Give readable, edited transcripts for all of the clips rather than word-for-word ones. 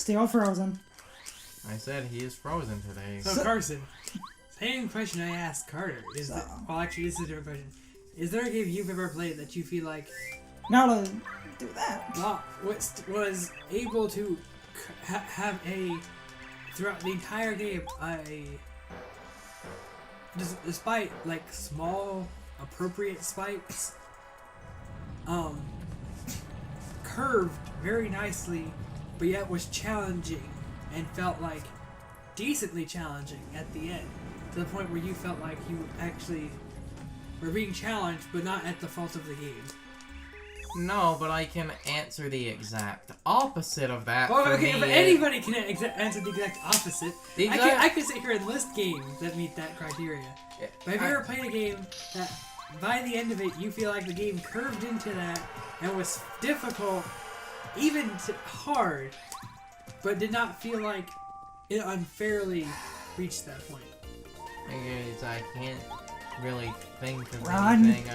Still frozen. I said he is frozen today. So Carson, same question I asked Carter. Well, actually, this is a different question. Is there a game you've ever played that you feel like Now to do that. was able to have throughout the entire game despite like small appropriate spikes, curved very nicely, but yet was challenging and felt like decently challenging at the end, to the point where you felt like you actually were being challenged, but not at the fault of the game. No, but I can answer the exact opposite of that. Well, for okay, me, but anybody can answer the exact opposite. I can sit here and list games that meet that criteria. But have you ever played a game that, by the end of it, you feel like the game curved into that and was difficult, even hard, but did not feel like it unfairly reached that point? I can't really think of Run. anything.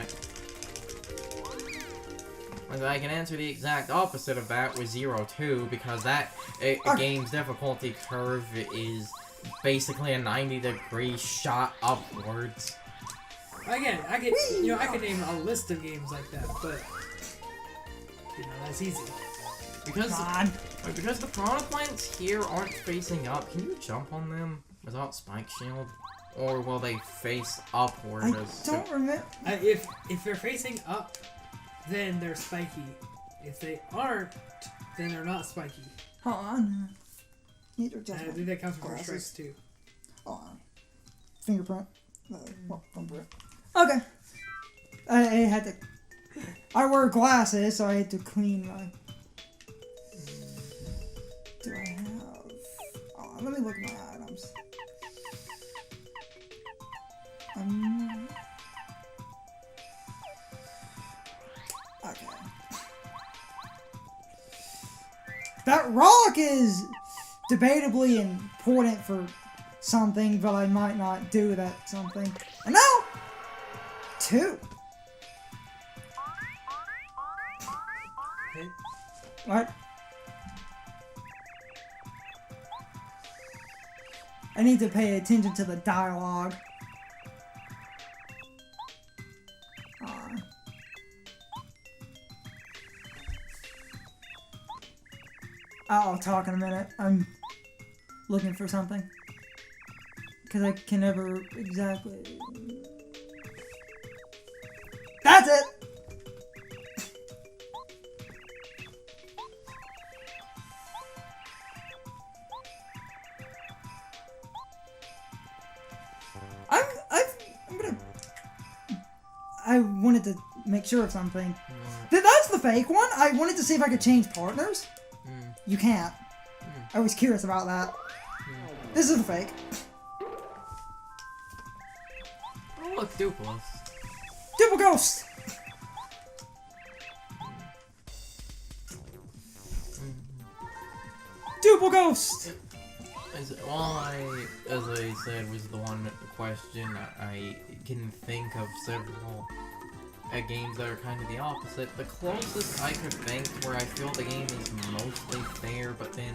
I can answer the exact opposite of that with 0-2, because that a game's difficulty curve is basically a 90-degree shot upwards. Again, I could name a list of games like that, but that's easy. Because the piranha plants here aren't facing up, can you jump on them without spike shield? Or will they face upward? I don't remember. If they're facing up, then they're spiky. If they aren't, then they're not spiky. Hold on. Need to adjust I think that counts for glasses. strikes too. Hold on. Fingerprint. Thumbprint. Okay. I had to. I wear glasses, so I had to clean my. Do I have? Oh, let me look at my items. Okay. That rock is debatably important for something, but I might not do that something. And now, 2. Okay. What? I need to pay attention to the dialogue. I'll talk in a minute. I'm looking for something. Because I can never exactly... That's it! I wanted to make sure of something. That's the fake one. I wanted to see if I could change partners. You can't. I was curious about that. This is the fake. Oh, look, Dupless. Duple Ghost! Duple Ghost! As I said, was the one question I can think of several games that are kind of the opposite. The closest I could think where I feel the game is mostly fair, but then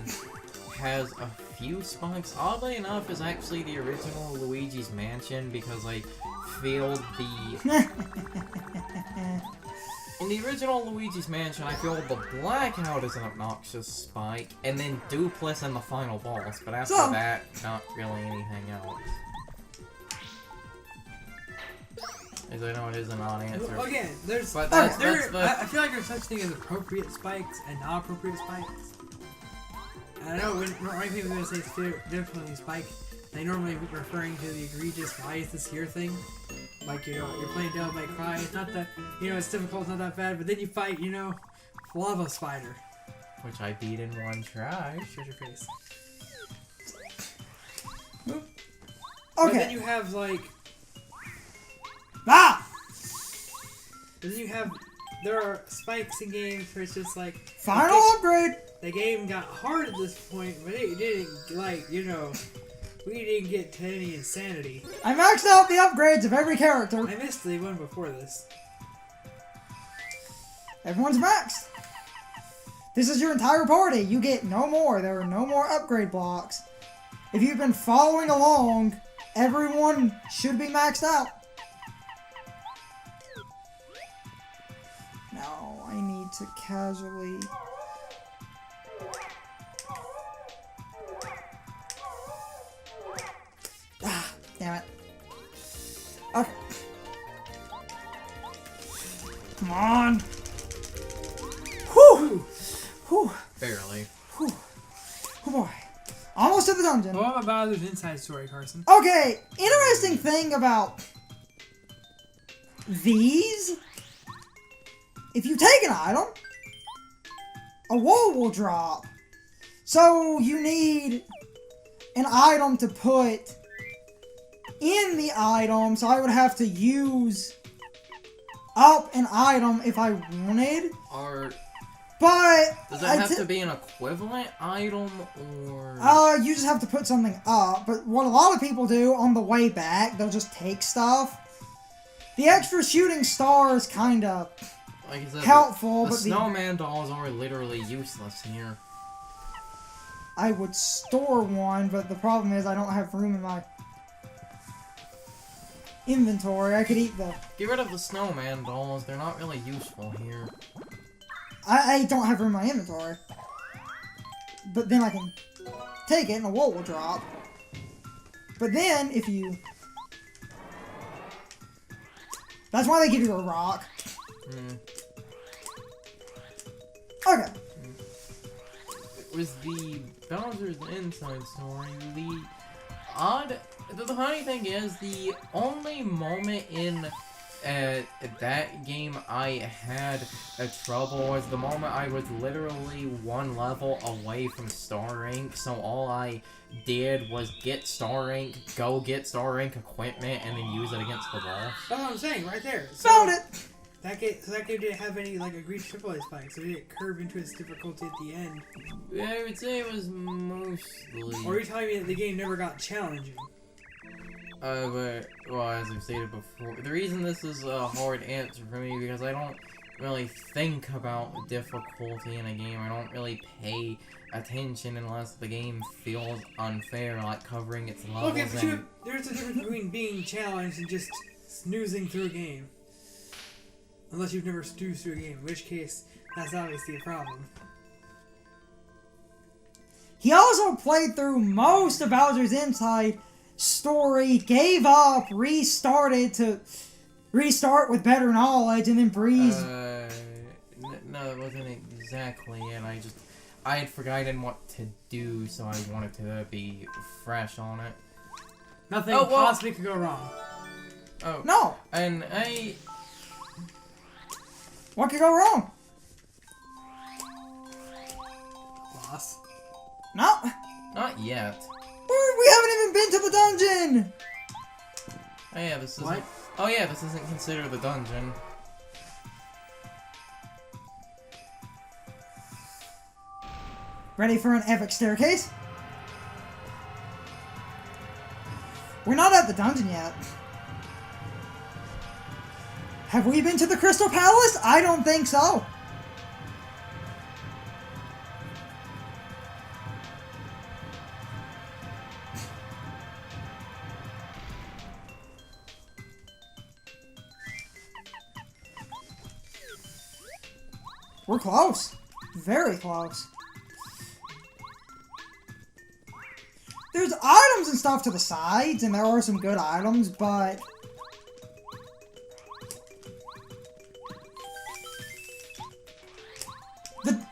has a few spikes, oddly enough, is actually the original Luigi's Mansion, because I feel in the original Luigi's Mansion, I feel the Blackout is an obnoxious spike, and then Dupless and the final boss, but after that, not really anything else. As I know it is a non-answer. Again, there's... But I feel like there's such thing as appropriate spikes and non-appropriate spikes. And I know when people are going to say it's definitely spike, they normally referring to the egregious why is this here thing. Like, you're playing Devil May Cry, it's not that, it's difficult, it's not that bad, but then you fight, Lava Spider. Which I beat in one try. Shut your face. Okay. But then you have, like... Ah! But then you have... There are spikes in games where it's just like... Final upgrade! The game got hard at this point, but it didn't, we didn't get to any insanity. I maxed out the upgrades of every character. I missed the one before this. Everyone's maxed. This is your entire party. You get no more. There are no more upgrade blocks. If you've been following along, everyone should be maxed out. Now, I need to casually... Ah, damn it. Okay. Come on. Whew. Whew. Barely. Whew. Oh boy. Almost to the dungeon. What about Bowser's inside story, Carson? Okay, interesting thing about these. If you take an item, a wall will drop. So you need an item to put in the item, so I would have to use up an item if I wanted. But does that have to be an equivalent item, or? You just have to put something up. But what a lot of people do on the way back, they'll just take stuff. The extra shooting star is kind of like I said, helpful, the snowman dolls are literally useless here. I would store one, but the problem is I don't have room in my inventory. I could eat the... Get rid of the snowman dolls. They're not really useful here. I don't have room in my inventory. But then I can take it and a wall will drop. But then, if you... That's why they give you a rock. Okay. With the Bowser's Inside Story, the funny thing is, the only moment in that game I had trouble was the moment I was literally one level away from star rank, so all I did was get star rank, go get star rank equipment, and then use it against the wall. That's what I'm saying, right there. So Found it! That game didn't have any, like, agreed AAA spikes, so it didn't curve into its difficulty at the end. I would say it was mostly... Or are you telling me that the game never got challenging? But, well, as I've stated before, the reason this is a hard answer for me, because I don't really think about difficulty in a game. I don't really pay attention unless the game feels unfair, like covering its levels. Okay, but there's a difference between being challenged and just snoozing through a game. Unless you've never snoozed through a game, in which case, that's obviously a problem. He also played through most of Bowser's Inside Story, gave up, restarted to restart with better knowledge, and then Breeze... No, it wasn't exactly it. I had forgotten what to do, so I wanted to be fresh on it. Nothing possibly could go wrong. Oh. No! And What could go wrong? Loss. No. Not yet. We haven't even been to the dungeon! Oh yeah, this isn't... What? Oh yeah, this isn't considered the dungeon. Ready for an epic staircase? We're not at the dungeon yet. Have we been to the Crystal Palace? I don't think so. We're close. Very close. There's items and stuff to the sides, and there are some good items, but...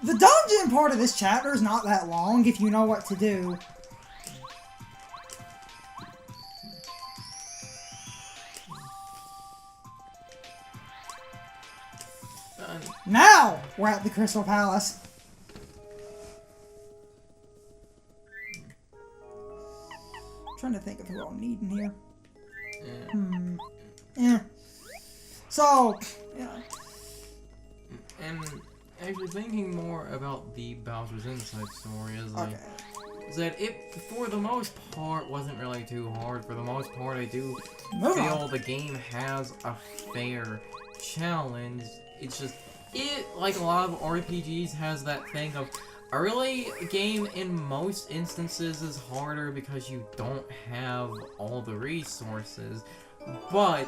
The dungeon part of this chapter is not that long if you know what to do. Now we're at the Crystal Palace. I'm trying to think of who I'll need in here. Yeah. So, yeah. And actually thinking more about the Bowser's Inside Story is that it, for the most part, wasn't really too hard. For the most part, I do feel the game has a fair challenge. It's just it, like a lot of RPGs, has that thing of early game in most instances is harder because you don't have all the resources, but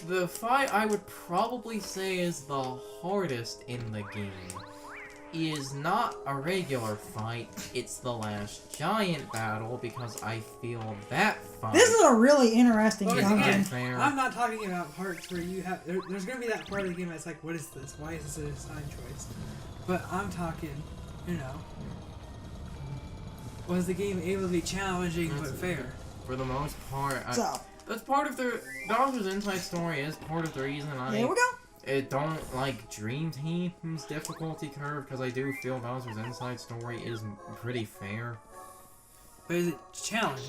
the fight I would probably say is the hardest in the game is not a regular fight, it's the last giant battle, because I feel that fight... This is a really interesting dungeon. I'm not talking about parts where you have... there's going to be that part of the game that's like, what is this? Why is this a design choice? But I'm talking, you know... Was the game able to be challenging but fair? For the most part, So... That's part of the... Bowser's Inside Story is part of the reason Here we go. I don't like Dream Team's difficulty curve, because I do feel Bowser's Inside Story is pretty fair. But is it challenging?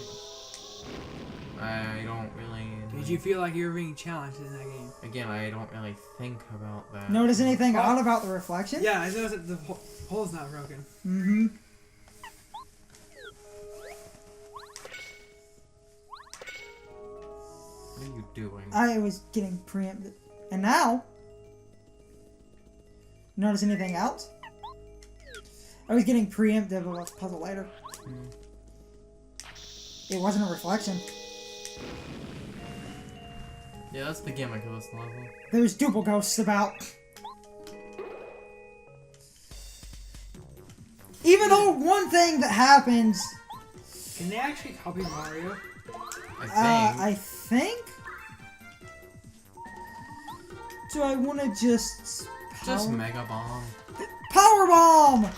I don't really... Did you feel like you were being challenged in that game? Again, I don't really think about that. Notice anything odd about the reflection? Yeah, I noticed that the hole's not broken. Mm-hmm. What are you doing? I was getting preempted. And now... Notice anything else? I was getting preemptive of a puzzle later. It wasn't a reflection. Yeah, that's the gimmick of this level. There's duple ghosts about. Even though one thing that happens... Can they actually copy Mario? I think. Do I want to just... Just Mega Bomb. Power Bomb!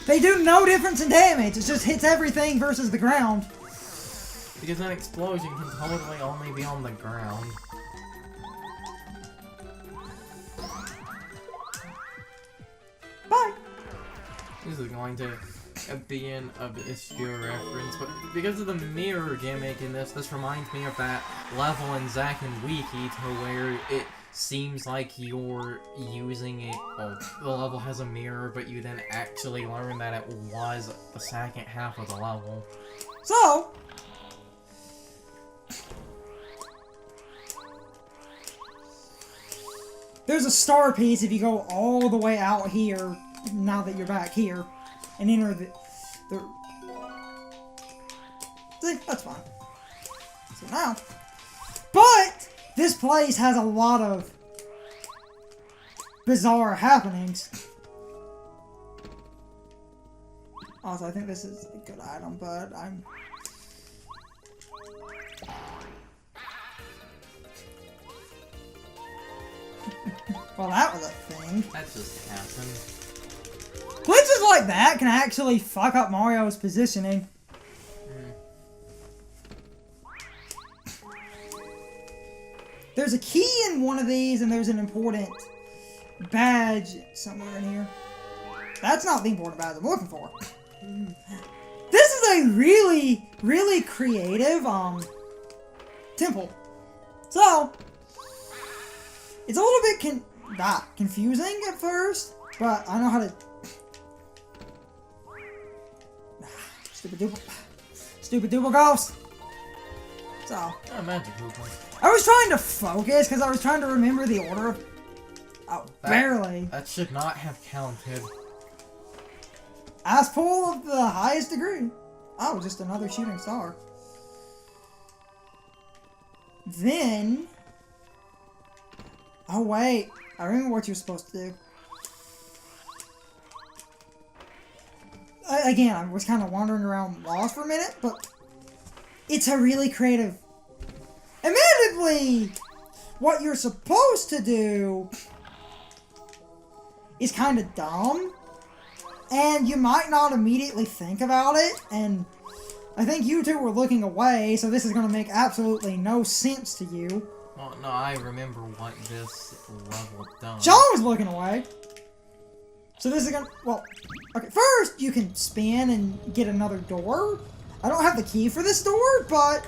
They do no difference in damage. It just hits everything versus the ground. Because an explosion can totally only be on the ground. Bye! This is going to be an obscure reference, but because of the mirror gimmick in this reminds me of that level in Zack and Wiki to where it seems like you're using it. Well, the level has a mirror, but you then actually learn that it was the second half of the level. So... There's a star piece if you go all the way out here, now that you're back here, and enter the see, that's fine. So now... But! This place has a lot of bizarre happenings. Also, I think this is a good item, but I'm... Well, that was a thing. That just happened. Glitches like that can actually fuck up Mario's positioning. There's a key in one of these, and there's an important badge somewhere in here. That's not the important badge I'm looking for. This is a really, really creative, temple. So, it's a little bit confusing at first, but I know how to... Stupid duple ghost. So... Oh, magic Hooper. I was trying to focus because I was trying to remember the order. Oh, barely. That should not have counted. Ice pool of the highest degree. Oh, just another shooting star. Then... Oh, wait. I remember what you're supposed to do. Again, I was kind of wandering around lost for a minute, but... It's a really creative... Admittedly, what you're supposed to do is kind of dumb, and you might not immediately think about it, and I think you two were looking away, so this is going to make absolutely no sense to you. Well, no, I remember what this level does. Sean was looking away. So this is going to... Well, okay, first you can spin and get another door. I don't have the key for this door, but...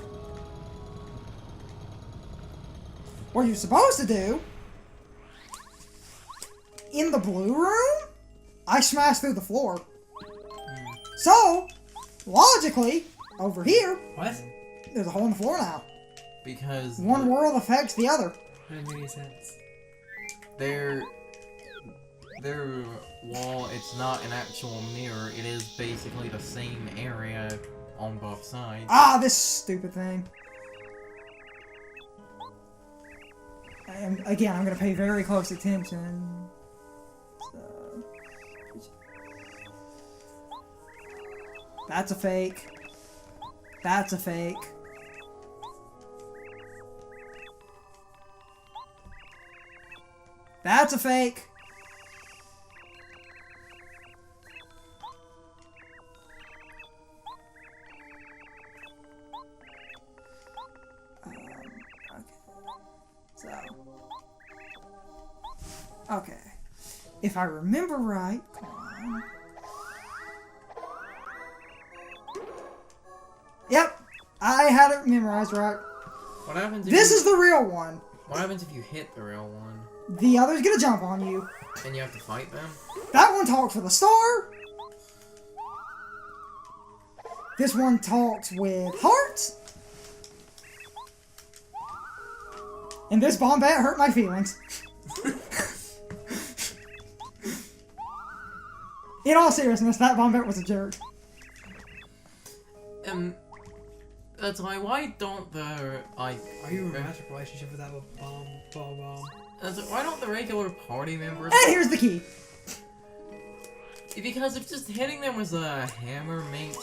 What you're supposed to do... In the blue room, I smashed through the floor. So, logically, over here... What? There's a hole in the floor now. Because... One world affects the other. That didn't make any sense. their wall, it's not an actual mirror. It is basically the same area on both sides. Ah, this stupid thing. Again, I'm gonna pay very close attention. So, that's a fake. That's a fake. That's a fake. Okay. If I remember right, come on. Yep, I had it memorized right. What happens if this is the real one. What happens if you hit the real one? The other's gonna jump on you. And you have to fight them? That one talks with a star. This one talks with hearts. And this Bombette hurt my feelings. In all seriousness, that Bombette was a jerk. That's why don't the, like... Are you in a romantic relationship with that bomb? Why don't the regular party members... And here's the key. Because if just hitting them with a hammer makes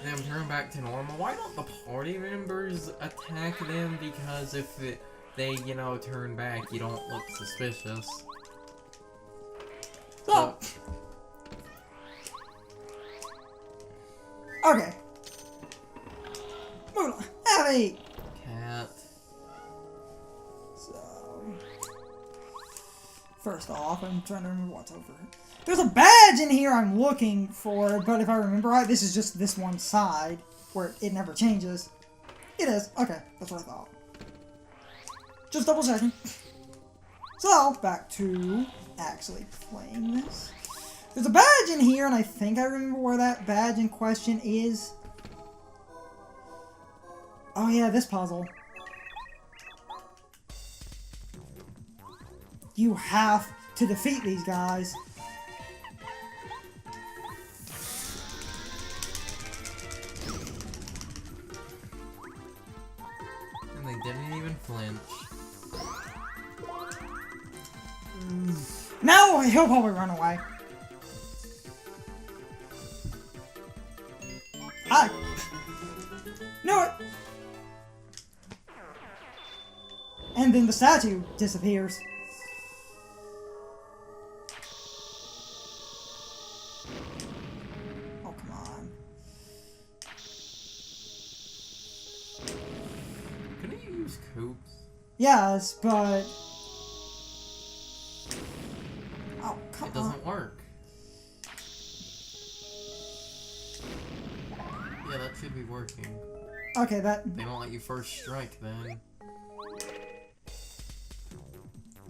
them turn back to normal, why don't the party members attack them? Because if they, you know, turn back, you don't look suspicious. Oh. Okay. Moving on. Heavy. Cat. So, first off, I'm trying to remember what's over it. There's a badge in here I'm looking for, but if I remember right, this is just this one side where it never changes. It is. Okay, that's what I thought. Just double checking. So, back to actually playing this. There's a badge in here, and I think I remember where that badge in question is. Oh yeah, this puzzle. You have to defeat these guys. And they didn't even flinch. Now he'll probably run away. Hi. Knew it. And then the statue disappears. Oh, come on. Couldn't you use coops? Yes, but... Oh, come on. It doesn't work. Yeah, that should be working. Okay, that... They won't let you first strike then.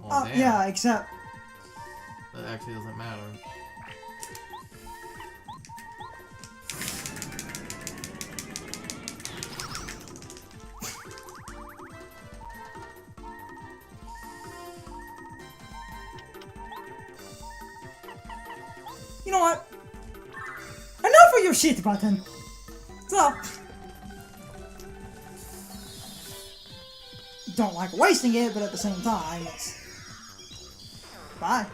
Well, damn. yeah, except... That actually doesn't matter. You know what? Enough of your shit button. So... Don't like wasting it, but at the same time, it's... Bye.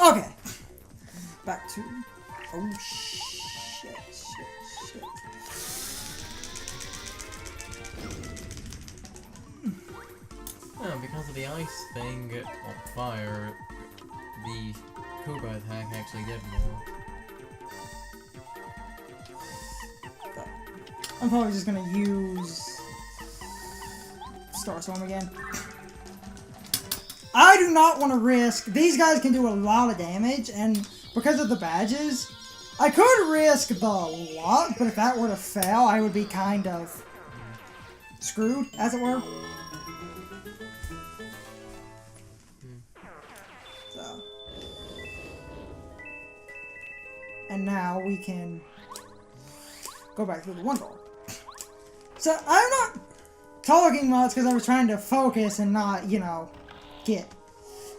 Okay. Back to... Oh, shit. Yeah, because of the ice thing on fire, the Koopa attack actually did more. I'm probably just gonna use Starstorm again. I do not want to risk... These guys can do a lot of damage, and because of the badges, I could risk the luck, but if that were to fail, I would be kind of screwed, as it were. And now we can go back to the one door. So I'm not talking much because I was trying to focus and not, you know, get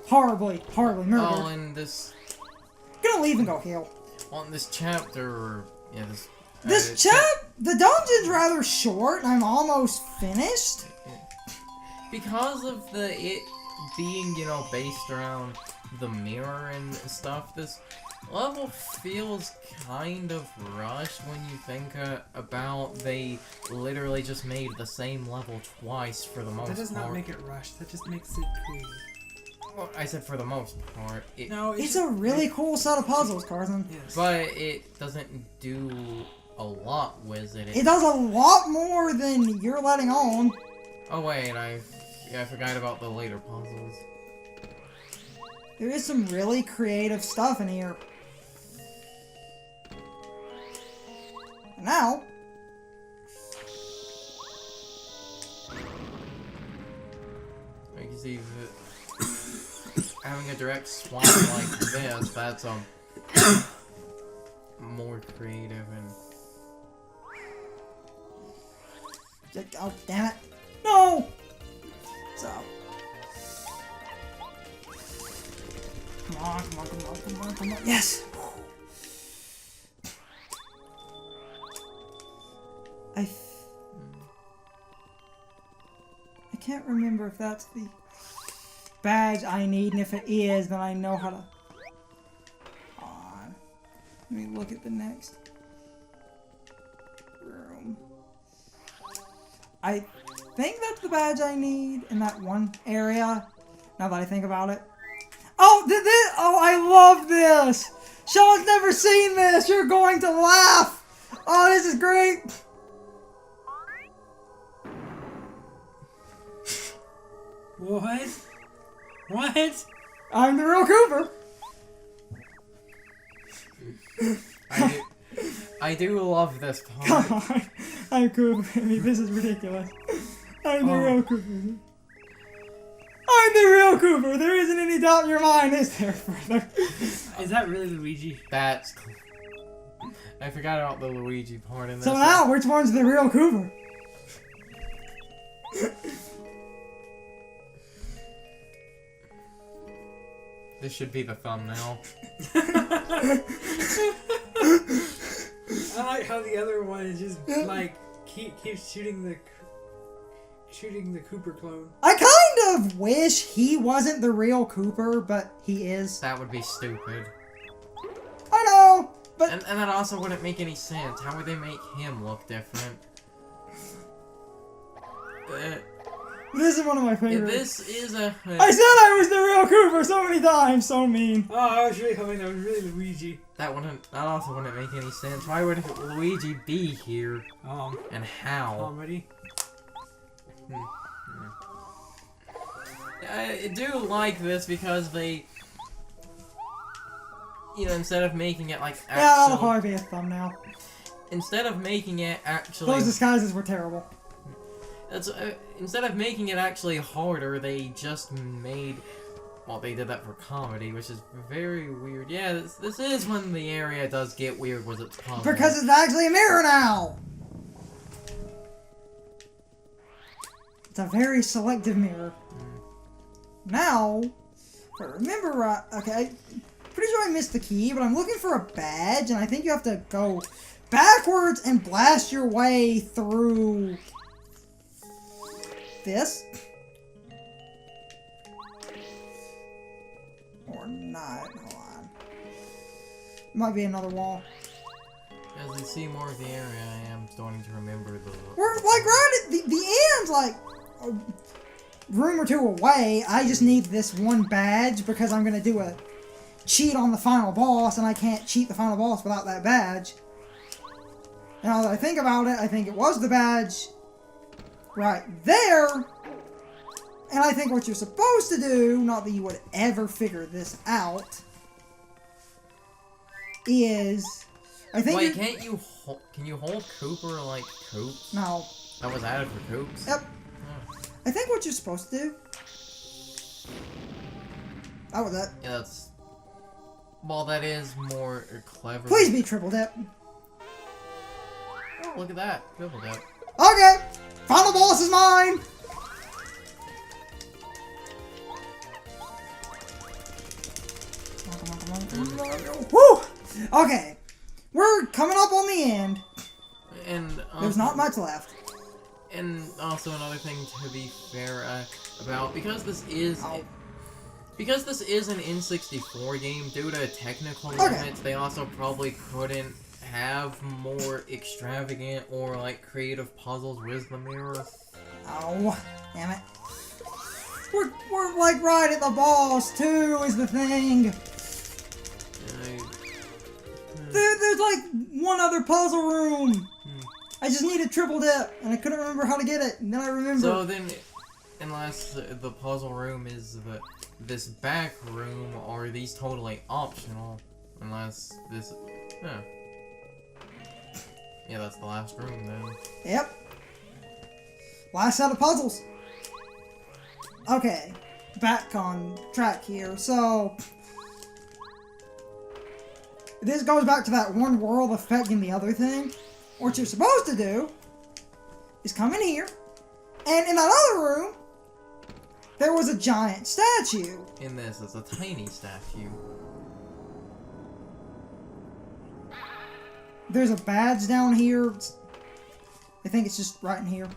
horribly murdered. Oh, and this... Gonna leave and go heal. On this chapter, yeah, the dungeon's rather short, and I'm almost finished. Because of it being, you know, based around the mirror and stuff, this level feels kind of rushed when you think about they literally just made the same level twice for the most part. That does not make it rushed, that just makes it creative. Well, I said for the most part. It's a really cool set of puzzles, Carson. Yes. But it doesn't do a lot with it. It does a lot more than you're letting on. Oh wait, I forgot about the later puzzles. There is some really creative stuff in here. And now... I can see that having a direct swap like this, that's more creative and... Oh, damn it. No! So... Come on. Yes! I can't remember if that's the badge I need, and if it is, then I know how to... Let me look at the next room. I think that's the badge I need in that one area, now that I think about it. Oh, oh, I love this! Sean's never seen this! You're going to laugh! Oh, this is great! What? What? I'm the real Cooper! I do love this part. Come on! I'm Cooper, baby. This is ridiculous. I'm the real Cooper. I'm the real Cooper! There isn't any doubt in your mind, is there, brother? Is that really Luigi? That's... I forgot about the Luigi part in this. So now, which one's the real Cooper? This should be the thumbnail. I like how the other one is just like keeps shooting the Cooper clone. I kind of wish he wasn't the real Cooper, but he is. That would be stupid. I know, but... And that also wouldn't make any sense. How would they make him look different? This is one of my favorites. This is a... I said I was the real Cooper so many times, so mean. Oh, I was really hoping that was really Luigi. That also wouldn't make any sense. Why would Luigi be here? And how? Comedy. I do like this because they... You know, instead of making it like actually... Yeah, that'll probably be a thumbnail. Instead of making it actually... Those disguises were terrible. Instead of making it actually harder, they just made... Well, they did that for comedy, which is very weird. Yeah, this is when the area does get weird with its puzzles. Because it's actually a mirror now! It's a very selective mirror. Now, if I remember right... Okay, pretty sure I missed the key, but I'm looking for a badge, and I think you have to go backwards and blast your way through... this. Or not. Hold on. Might be another wall. As I see more of the area, I am starting to remember the... We're like right at the end's like a room or two away. I just need this one badge because I'm gonna do a cheat on the final boss, and I can't cheat the final boss without that badge. Now that I think about it, I think it was the badge right there. And I think what you're supposed to do, not that you would ever figure this out, is... I think Wait, can you hold Cooper like Coops? No. That was added for Coops? Yep. Oh. I think what you're supposed to do... That was it. Yeah, that's... Well, that is more clever. Please be triple dip. Oh, look at that. Triple dip. Okay. Final boss is mine. Woo! Okay. We're coming up on the end. And there's not much left. And also another thing to be fair about, because this is an N64 game, due to technical limits, they also probably couldn't have more extravagant or like creative puzzles with the mirror. Oh, damn it. We're like right at the boss too is the thing. There's like one other puzzle room. I just needed triple dip, and I couldn't remember how to get it, and then I remembered. So then, unless the puzzle room is this back room, are these totally optional? Unless this, yeah, that's the last room then. Yep. Last set of puzzles. Okay, back on track here. So this goes back to that one world affecting the other thing. What you're supposed to do is come in here, and in that other room, there was a giant statue. In this, it's a tiny statue. There's a badge down here. I think it's just right in here.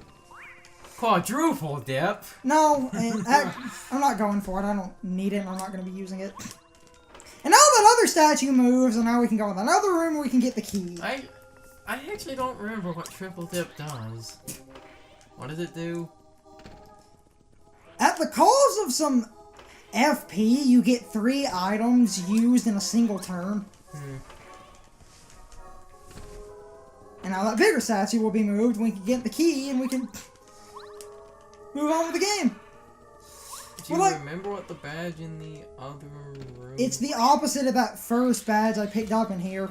Quadruple dip? No, I'm not going for it. I don't need it, and I'm not going to be using it. And now that other statue moves, and now we can go in another room where we can get the key. I actually don't remember what triple dip does. What does it do? At the cost of some FP, you get 3 items used in a single turn. And now that bigger statue will be moved, we can get the key, and we can move on with the game. Do you remember what the badge in the other room? It's the opposite of that first badge I picked up in here.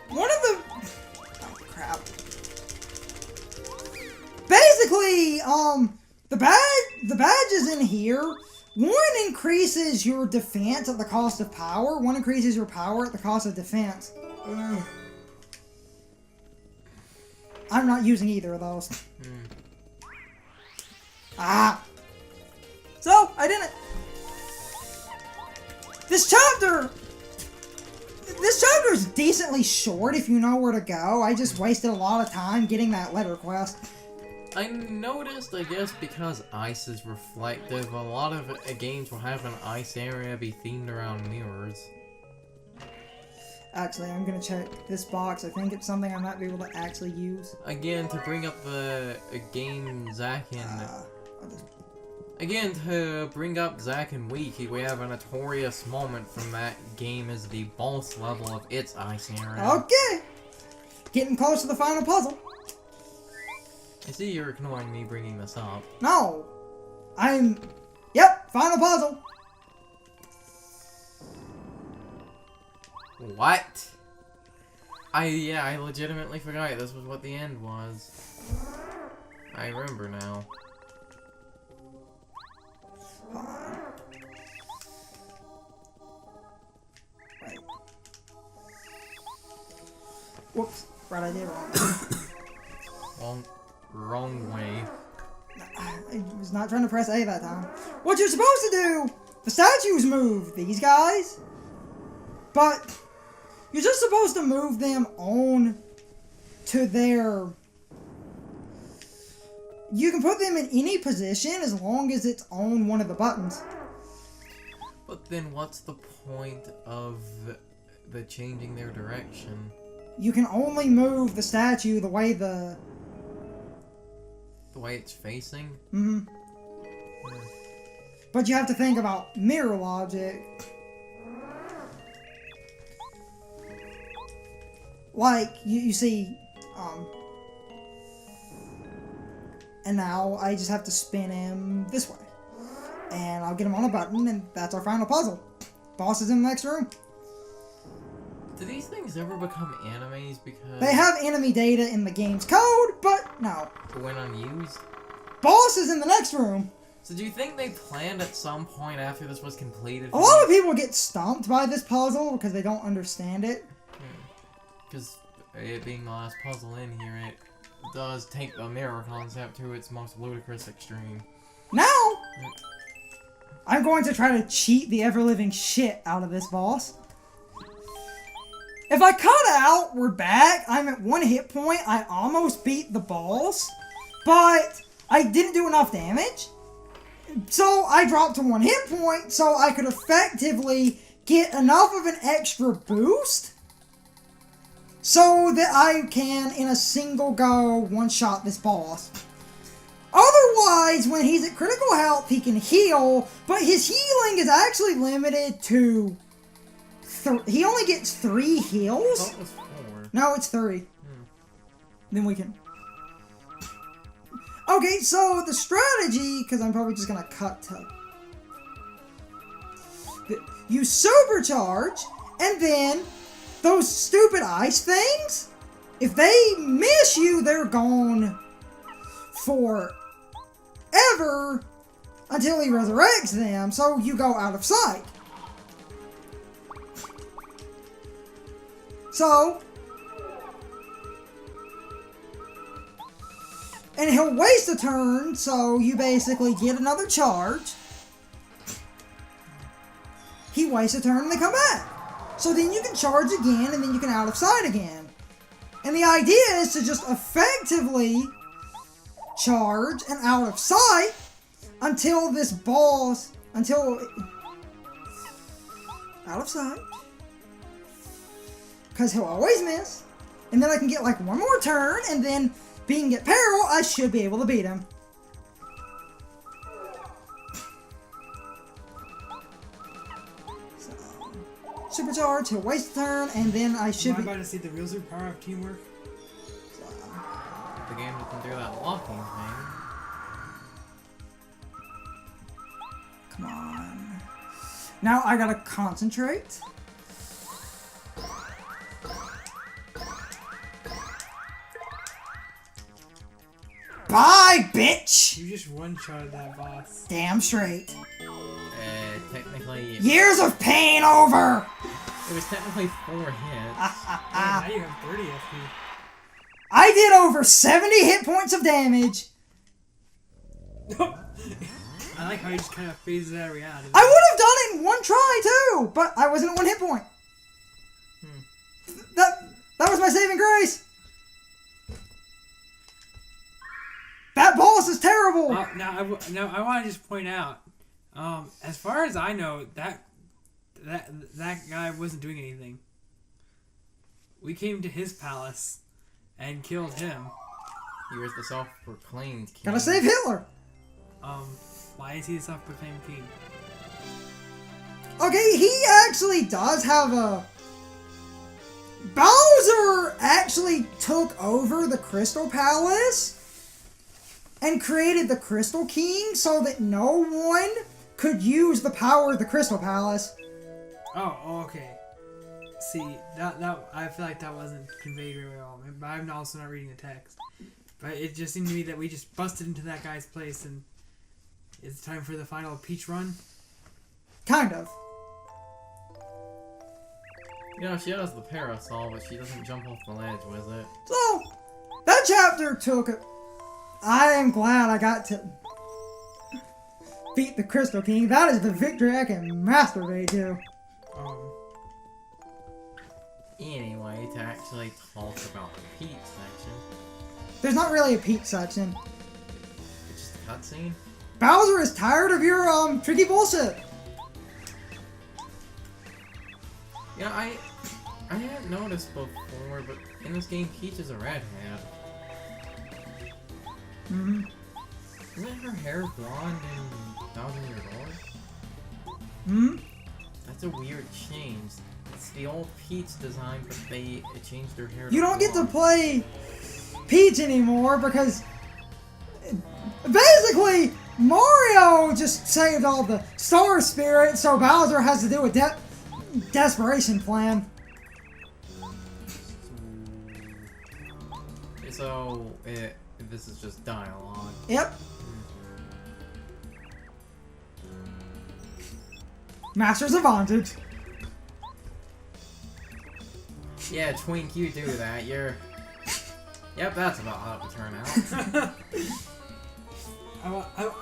One of the... Oh, crap. Basically, the badges in here, one increases your defense at the cost of power, one increases your power at the cost of defense. I'm not using either of those. So, I didn't... This chapter is decently short if you know where to go. I just wasted a lot of time getting that letter quest. I noticed, I guess, because ice is reflective, a lot of games will have an ice area be themed around mirrors. Actually, I'm gonna check this box. I think it's something I might be able to actually use. Again, to bring up the game Zack and... Again, to bring up Zack and Wiki, we have a notorious moment from that game as the boss level of its ice area. Okay! Getting close to the final puzzle. I see you're ignoring me bringing this up. No! Yep, final puzzle! What? I legitimately forgot this was what the end was. I remember now. Right. Whoops. Right idea, wrong. Wrong way. I was not trying to press A that time. What you're supposed to do, the statues move these guys, but you're just supposed to move them on to their... You can put them in any position as long as it's on one of the buttons. But then what's the point of the changing their direction? You can only move the statue the way the way it's facing? But you have to think about mirror logic. Like, you see, and now I just have to spin him this way. And I'll get him on a button, and that's our final puzzle. Boss is in the next room. Do these things ever become animes? Because They have enemy data in the game's code, but no. when unused? Boss is in the next room. So do you think they planned at some point after this was completed? A lot of people get stumped by this puzzle because they don't understand it. Because it being the last puzzle in here, it does take the mirror concept to its most ludicrous extreme. Now, I'm going to try to cheat the ever-living shit out of this boss. If I cut out, we're back. I'm at 1 hit point. I almost beat the boss, but I didn't do enough damage. So I dropped to 1 hit point so I could effectively get enough of an extra boost so that I can, in a single go, one-shot this boss. Otherwise, when he's at critical health, he can heal, but his healing is actually limited to... he only gets 3 heals? I thought it was 4. No, it's 3. Then we can... Okay, so the strategy, because I'm probably just going to cut to... You supercharge, and then those stupid ice things, if they miss you, they're gone forever until he resurrects them, so you go out of sight. So... and he'll waste a turn, so you basically get another charge. He wastes a turn and they come back. So then you can charge again, and then you can out of sight again. And the idea is to just effectively charge and out of sight until this boss, out of sight. Because he'll always miss. And then I can get like 1 more turn, and then being at peril, I should be able to beat him. So, supercharge, he'll waste a turn, and then I should be... Am I about to see the real power of teamwork? The game doesn't do that locking thing. Come on. Now I gotta concentrate. Bye, bitch! You just one-shotted that boss. Damn straight. Technically... Years of pain over! It was technically 4 hits. Now you have 30 FP. I did over 70 hit points of damage. I like how he just kind of phases out of reality. I would have done it in 1 try, too! But I wasn't at 1 hit point. That was my saving grace. That boss is terrible! Now I want to just point out, as far as I know, that guy wasn't doing anything. We came to his palace and killed him. He was the self-proclaimed king. Gotta save Hitler! Why is he the self-proclaimed king? Okay, he actually does have a... Bowser actually took over the Crystal Palace and created the Crystal King so that no one could use the power of the Crystal Palace. Oh, okay. See, that I feel like that wasn't conveyed very well. But I'm also not reading the text. But it just seemed to me that we just busted into that guy's place and it's time for the final Peach run. Kind of. You know, she has the parasol, but she doesn't jump off the ledge with it. So, that chapter took... I am glad I got to beat the Crystal King. That is the victory I can masturbate to. Anyway, to actually talk about the Peach section. There's not really a Peach section. It's just a cutscene. Bowser is tired of your, tricky bullshit. Yeah, I hadn't noticed before, but in this game, Peach is a redhead. Mm-hmm. Isn't her hair blonde in 1,000 Year Door? Hmm? That's a weird change. It's the old Peach design, but they changed her hair. You don't get to play Peach anymore because basically Mario just saved all the Star Spirit, so Bowser has to do a desperation plan. So, this is just dialogue. Yep. Master's advantage. Yeah, Twink, you do that. You're... Yep, that's about how it would turn out.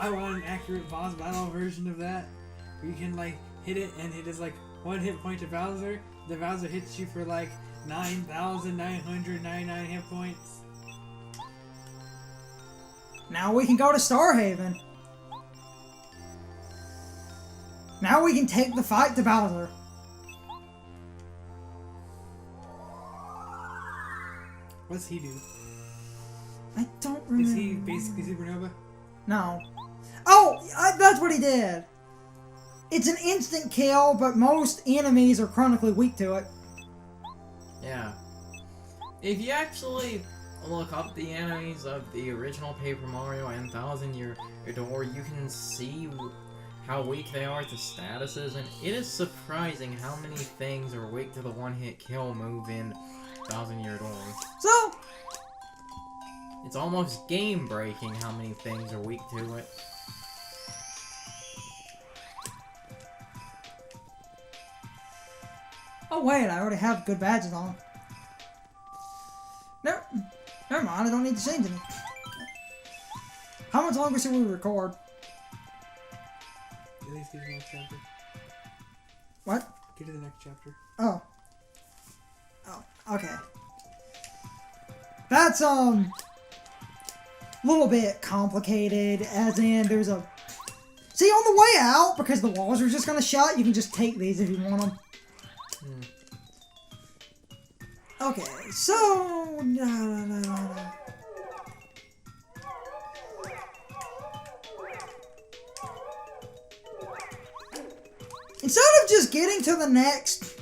I want an accurate boss battle version of that. Where you can, like, hit it and it is, like, 1 hit point to Bowser. The Bowser hits you for, like, 9,999 hit points. Now we can go to Starhaven. Now we can take the fight to Bowser. What's he do? I don't remember. Is he basically Supernova? No. Oh, that's what he did. It's an instant kill, but most enemies are chronically weak to it. Yeah. If you actually look up the enemies of the original Paper Mario and Thousand Year Door, you can see how weak they are to statuses, and it is surprising how many things are weak to the one-hit kill move in Thousand Year Door. So, it's almost game-breaking how many things are weak to it. oh wait, I already have good badges on. Never mind, I don't need to change any. How much longer should we record? At least get to the next chapter. What? Get to the next chapter. Oh, okay. That's, little bit complicated, as in there's a... See, on the way out, because the walls are just gonna shut, you can just take these if you want them. Okay, so... Instead of just getting to the next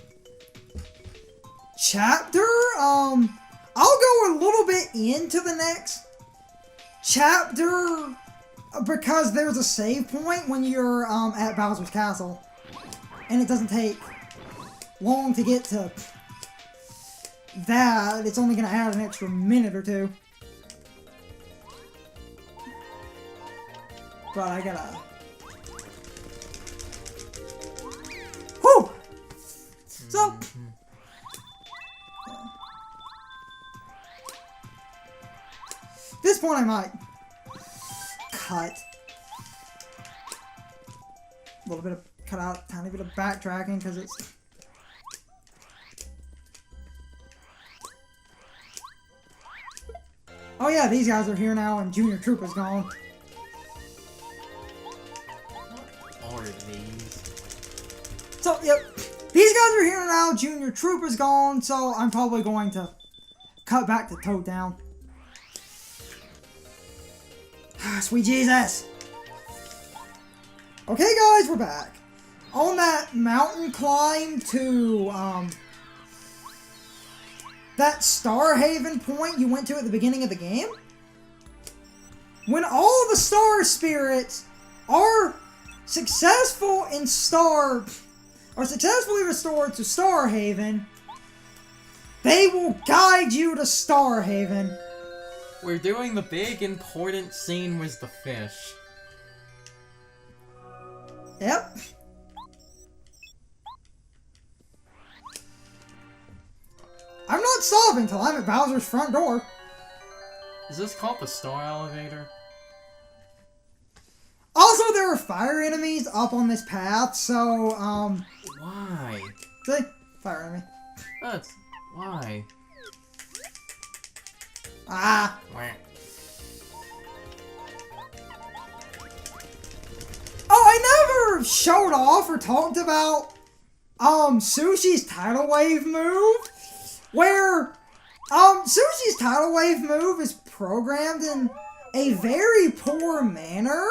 chapter, I'll go a little bit into the next chapter because there's a save point when you're at Bowser's Castle, and it doesn't take long to get to that. It's only gonna add an extra minute or two, but I gotta... Whew! So... At this point I might cut a little bit of, cut out a tiny bit of backtracking because it's... Oh yeah, these guys are here now and Junior Trooper's gone. What are these? So, yep. These guys are here now, Junior Trooper's gone, so I'm probably going to cut back to Toad Town. Sweet Jesus. Okay guys, we're back. On that mountain climb to, that Starhaven point you went to at the beginning of the game, when all the Star Spirits are successfully restored to Starhaven, they will guide you to Starhaven. We're doing the big important scene with the fish. Yep. I'm not stopping until I'm at Bowser's front door. Is this called the Star Elevator? Also, there are fire enemies up on this path, so, Why? see? Fire enemy. That's... why? Ah. Wah. Oh, I never showed off or talked about, Sushi's Tidal Wave move, where, Sushi's Tidal Wave move is programmed in a very poor manner,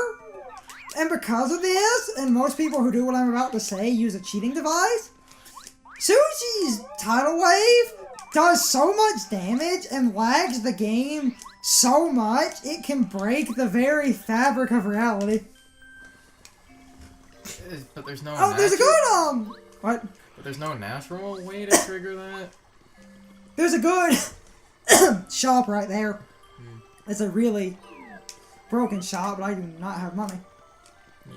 and because of this, and most people who do what I'm about to say use a cheating device, Sushi's Tidal Wave does so much damage and lags the game so much, it can break the very fabric of reality. But there's no... Oh, there's a good, what? But there's no natural way to trigger that? There's a good shop right there. It's a really broken shop, but I do not have money.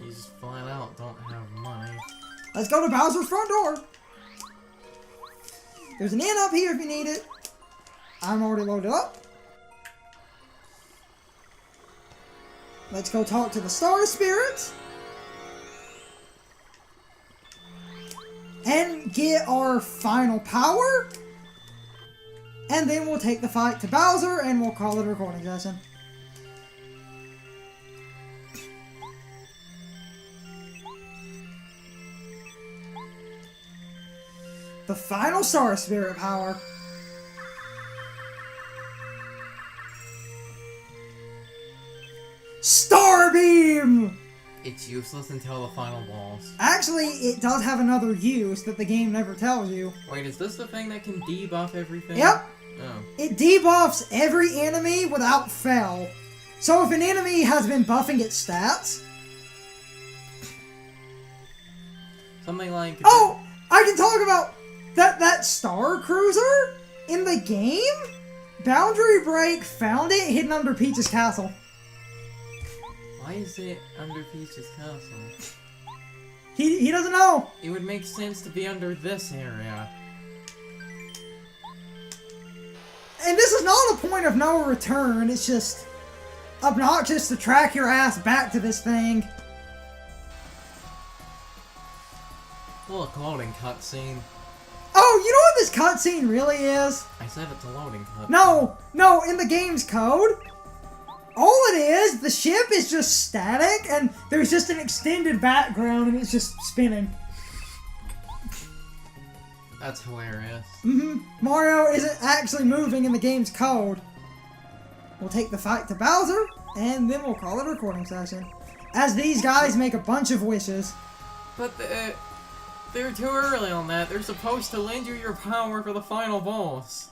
You just flat out don't have money. Let's go to Bowser's front door. There's an inn up here if you need it. I'm already loaded up. Let's go talk to the Star Spirits. And get our final power. And then we'll take the fight to Bowser and we'll call it a recording session. The final Star Spirit power. Star Beam! It's useless until the final boss. Actually, it does have another use that the game never tells you. Wait, is this the thing that can debuff everything? Yep. Oh. It debuffs every enemy without fail. So if an enemy has been buffing its stats... Something like... Oh! I can talk about that Star Cruiser in the game? Boundary Break found it hidden under Peach's castle. Why is it under Peach's castle? He doesn't know. It would make sense to be under this area. And this is not a point of no return. It's just obnoxious to track your ass back to this thing. Look, loading cutscene. Oh, you know what this cutscene really is? I said it's a loading cutscene. No, in the game's code, all it is, the ship is just static, and there's just an extended background, and it's just spinning. That's hilarious. Mario isn't actually moving in the game's code. We'll take the fight to Bowser, and then we'll call it a recording session. As these guys make a bunch of wishes. But they're too early on that. They're supposed to lend you your power for the final boss.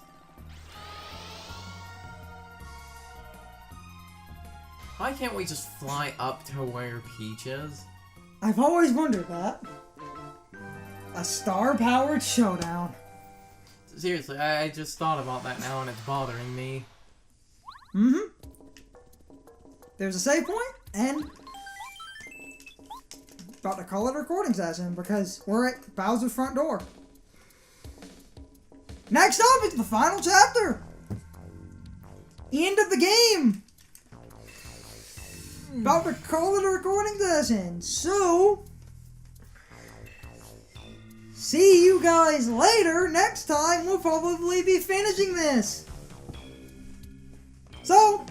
Why can't we just fly up to where Peach is? I've always wondered that. A star-powered showdown. Seriously, I just thought about that now and it's bothering me. There's a save point, and about to call it a recording session because we're at Bowser's front door. Next up is the final chapter. End of the game. About to call it a recording session. So, see you guys later. Next time we'll probably be finishing this. So,